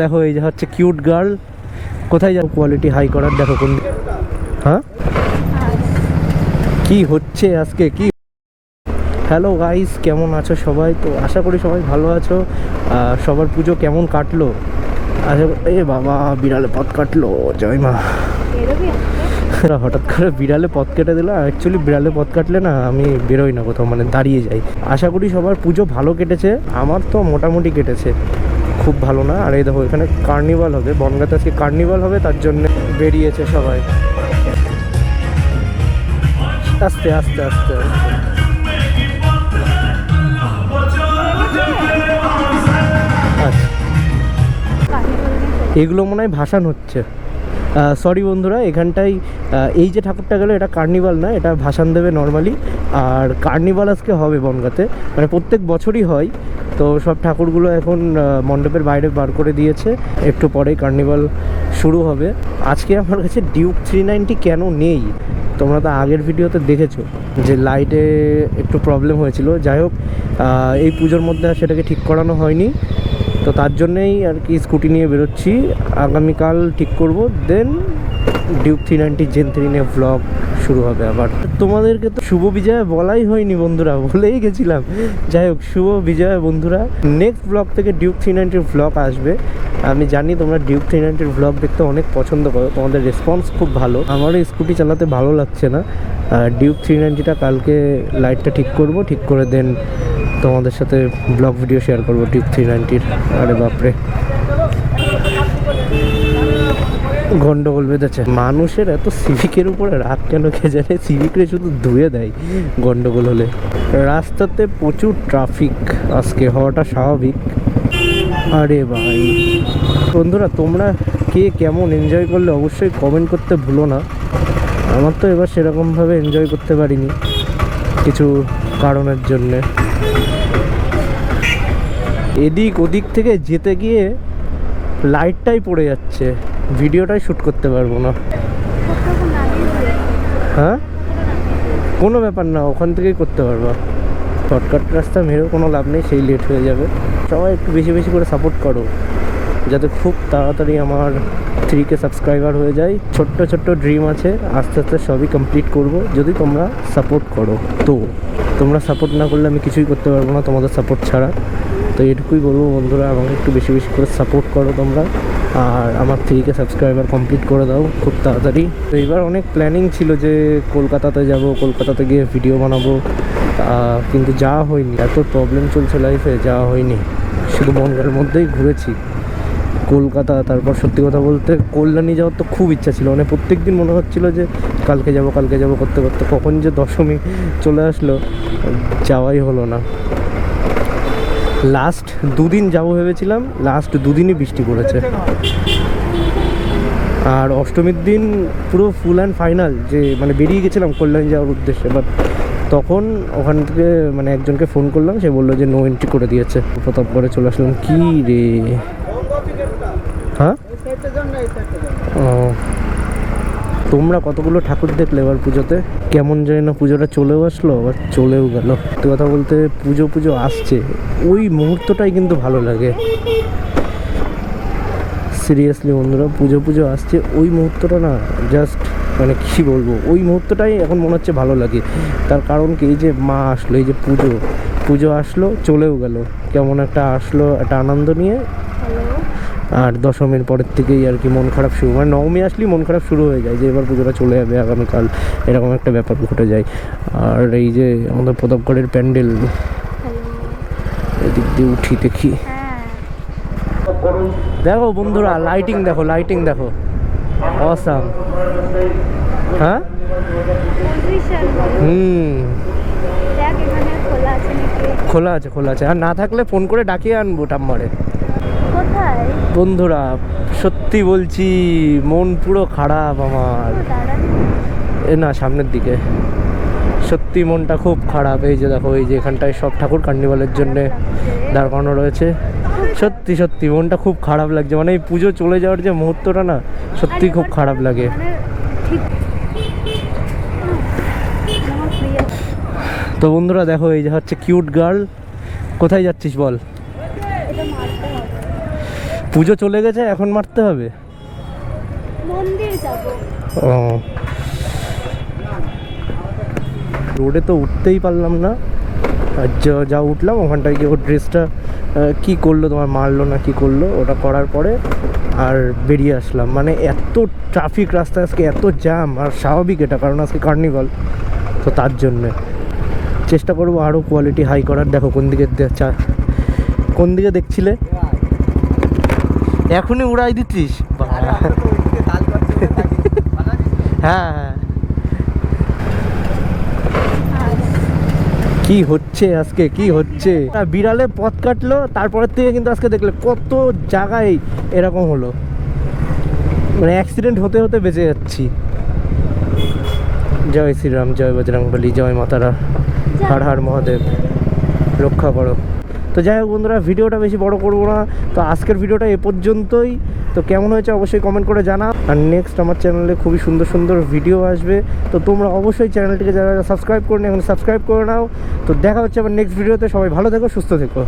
দেখো এই যে হচ্ছে কিউট গার্ল, কোথায় যাও কোয়ালিটি হাই করার, দেখো কোন। হ্যাঁ কি হচ্ছে আজকে কি। হ্যালো গাইস, কেমন আছো সবাই? তো আশা করি সবাই ভালো আছো। সবার পুজো কেমন কাটলো? আশা এ বাবা, বিড়ালে পথ কাটলো, জয় মা। হঠাৎ করে বিড়ালে পথ কেটে দিল। অ্যাকচুয়ালি বিড়ালে পথ কাটলে না আমি বেরোই না কোথাও, মানে দাঁড়িয়ে যাই। আশা করি সবার পুজো ভালো কেটেছে, আমার তো মোটামুটি কেটেছে, খুব ভালো না। আর এই দেখো এখানে কার্নিভাল হবে, বনগাঁতে আজকে কার্নিভাল হবে, তার জন্য বেরিয়েছে সবাই। আস্তে আস্তে আস্তে আচ্ছা, এগুলো মনে হয় ভাসান হচ্ছে। সরি বন্ধুরা, এখানটায় এই যে ঠাকুরটা গেল এটা কার্নিভাল না, এটা ভাসান দেবে নর্মালি। আর কার্নিভাল আজকে হবে বনগাঁতে, মানে প্রত্যেক বছরই হয়। তো সব ঠাকুরগুলো এখন মণ্ডপের বাইরে বার করে দিয়েছে, একটু পরেই কার্নিভাল শুরু হবে। আজকে আমার কাছে ডিউক 390 কেন নেই, তোমরা তো আগের ভিডিওতে দেখেছো যে লাইটে একটু প্রবলেম হয়েছিল। যাই হোক, এই পুজোর মধ্যে সেটাকে ঠিক করানো হয়নি, তো তার জন্যেই আর কি স্কুটি নিয়ে বেরোচ্ছি। আগামীকাল ঠিক করব, দেন ডিউক 390 জেন 3 নিয়ে ভ্লগ শুরু হবে আবার। তোমাদেরকে তো শুভ বিজয় বলাই হয়নি বন্ধুরা, ভুলেই গেছিলাম। যাই হোক, শুভ বিজয় বন্ধুরা। নেক্সট ব্লগ থেকে ডিউক 390 ভ্লগ আসবে। আমি জানি তোমরা ডিউক 390 ভ্লগ দেখতে অনেক পছন্দ করো, তোমাদের রেসপন্স খুব ভালো। আমারও স্কুটি চালাতে ভালো লাগছে না। ডিউক 390টা কালকে লাইটটা ঠিক করব, ঠিক করে দেন তোমাদের সাথে ব্লগ ভিডিও শেয়ার করবো ডিউক 390-র। আরে বাপরে, গন্ডগোল বেঁধেছে। মানুষের এত সিভিকের উপরে রাগ কেন কে জানে, সিভিকরে শুধু ধুয়ে দেয় গন্ডগোল হলে। রাস্তাতে প্রচুর ট্রাফিক আজকে, হওয়াটা স্বাভাবিক। আরে ভাই বন্ধুরা, তোমরা কে কেমন এনজয় করলে অবশ্যই কমেন্ট করতে ভুলো না। আমার তো এবার সেরকমভাবে এনজয় করতে পারিনি কিছু কারণের জন্যে। এদিক ওদিক থেকে যেতে গিয়ে লাইটটাই পড়ে যাচ্ছে, ভিডিওটাই শ্যুট করতে পারবো না। হ্যাঁ কোনো ব্যাপার না, ওখান থেকেই করতে পারবো। শর্টকাট রাস্তা মেরেও কোনো লাভ নেই, সেই লেট হয়ে যাবে। সবাই একটু বেশি বেশি করে সাপোর্ট করো, যাতে খুব তাড়াতাড়ি আমার 3K সাবস্ক্রাইবার হয়ে যায়। ছোট্ট ছোট্ট ড্রিম আছে, আস্তে আস্তে সবই কমপ্লিট করব যদি তোমরা সাপোর্ট করো। তো তোমরা সাপোর্ট না করলে আমি কিছুই করতে পারবো না তোমাদের সাপোর্ট ছাড়া। তো এটুকুই বলবো বন্ধুরা, আমাকে একটু বেশি বেশি করে সাপোর্ট করো তোমরা, আর আমার 3K সাবস্ক্রাইবার কমপ্লিট করে দাও খুব তাড়াতাড়ি। তো এইবার অনেক প্ল্যানিং ছিল যে কলকাতাতে যাব, কলকাতাতে গিয়ে ভিডিও বানাবো, কিন্তু যাওয়া হয়নি। এত প্রবলেম চলছে লাইফে, যাওয়া হয়নি। শুধু বনগাঁর মধ্যেই ঘুরেছি, কলকাতা। তারপর সত্যি কথা বলতে কল্যাণী যাওয়ার তো খুব ইচ্ছা ছিল, মানে প্রত্যেক দিন মনে হচ্ছিলো যে কালকে যাব কালকে যাব করতে করতে কখন যে দশমী চলে আসলো, যাওয়াই হলো না। লাস্ট দুদিন যাবো ভেবেছিলাম, লাস্ট দুদিনই বৃষ্টি পড়েছে। আর অষ্টমীর দিন পুরো ফুল অ্যান্ড ফাইনাল যে মানে বেরিয়ে গেছিলাম কল্যাণ যাওয়ার উদ্দেশ্যে, বাট তখন ওখান থেকে মানে একজনকে ফোন করলাম, সে বললো যে নো এন্ট্রি করে দিয়েছে। প্রতাপ করে চলে আসলাম। কি রে, হ্যাঁ ও, তোমরা কতগুলো ঠাকুর দেখলে এবার পুজোতে? কেমন জানি না, পুজোটা চলেও আসলো আবার চলেও গেল। সত্যি কথা বলতে পুজো পুজো আসছে, ওই মুহূর্তটাই কিন্তু ভালো লাগে। সিরিয়াসলি বন্ধুরা, পুজো পুজো আসছে, ওই মুহূর্তটা না জাস্ট মানে কী বলবো, ওই মুহূর্তটাই এখন মনে হচ্ছে ভালো লাগে। তার কারণ কি, এই যে মা আসলো, এই যে পুজো পুজো আসলো চলেও গেল, কেমন একটা আসলো একটা আনন্দ নিয়ে। আর দশমীর পরের থেকেই আর কি মন খারাপ শুরু, মানে নবমী আসলেই মন খারাপ শুরু হয়ে যায় যে এবার পুজোটা চলে যাবে আগামীকাল, এরকম একটা ব্যাপার ঘটে যায়। আর এই যে আমাদের প্রতাপগড়ের প্যান্ডেল, এদিক দিয়ে উঠি দেখি। দেখো বন্ধুরা, লাইটিং দেখো, লাইটিং দেখো, অসাম। হ্যাঁ খোলা আছে, খোলা আছে। আর না থাকলে ফোন করে ডাকিয়ে আনবো ঠাম্মারে। বন্ধুরা সত্যি বলছি, মন পুরো খারাপ আমার। এ না, সামনের দিকে সত্যি মনটা খুব খারাপ। এই যে দেখো, এই যে এখানটায় সব ঠাকুর কার্নিভালের জন্যে দাঁড় করানো রয়েছে। সত্যি সত্যি মনটা খুব খারাপ লাগছে, মানে এই পুজো চলে যাওয়ার যে মুহূর্তটা না সত্যি খুব খারাপ লাগে। তো বন্ধুরা দেখো, এই যে হচ্ছে কিউট গার্ল। কোথায় যাচ্ছিস বল? পুজো চলে গেছে, এখন মারতে হবে। মন্দির যাব। ও, রোডে তো উঠতেই পারলাম না, আর যা উঠলাম ওখানটায় গিয়ে ওর ড্রেসটা কী করলো, তোমার মারলো না কি করলো, ওটা করার পরে আর বেরিয়ে আসলাম। মানে এত ট্রাফিক রাস্তায় আজকে, এত জ্যাম, আর স্বাভাবিক এটা, কারণ আজকে কার্নিভাল, তো তার জন্যে চেষ্টা করবো আরও কোয়ালিটি হাই করার। দেখো কোন দিকে দেখছিলে, এখনই উড়াই দিচ্ছিস। হ্যাঁ হ্যাঁ, কি হচ্ছে আজকে, কি হচ্ছে? বিড়ালে পথ কাটলো, তারপরের থেকে কিন্তু আজকে দেখলে কত জায়গায় এরকম হলো, মানে অ্যাক্সিডেন্ট হতে হতে বেঁচে যাচ্ছি। জয় শ্রীরাম, জয় বজরংবলী, জয় মাতারা, হর হর মহাদেব, রক্ষা করো। তো যাই হোক বন্ধুরা, ভিডিওটা বেশি বড় করবো না, তো আজকের ভিডিওটা এ পর্যন্তই। তো কেমন হয়েছে অবশ্যই কমেন্ট করে জানাও, আর নেক্সট আমার চ্যানেলে খুবই সুন্দর সুন্দর ভিডিও আসবে, তো তোমরা অবশ্যই চ্যানেলটিকে যারা সাবস্ক্রাইব করে নি এখন সাবস্ক্রাইব করে নাও। তো দেখা হচ্ছে আবার নেক্সট ভিডিওতে, সবাই ভালো থেকো, সুস্থ থেকো।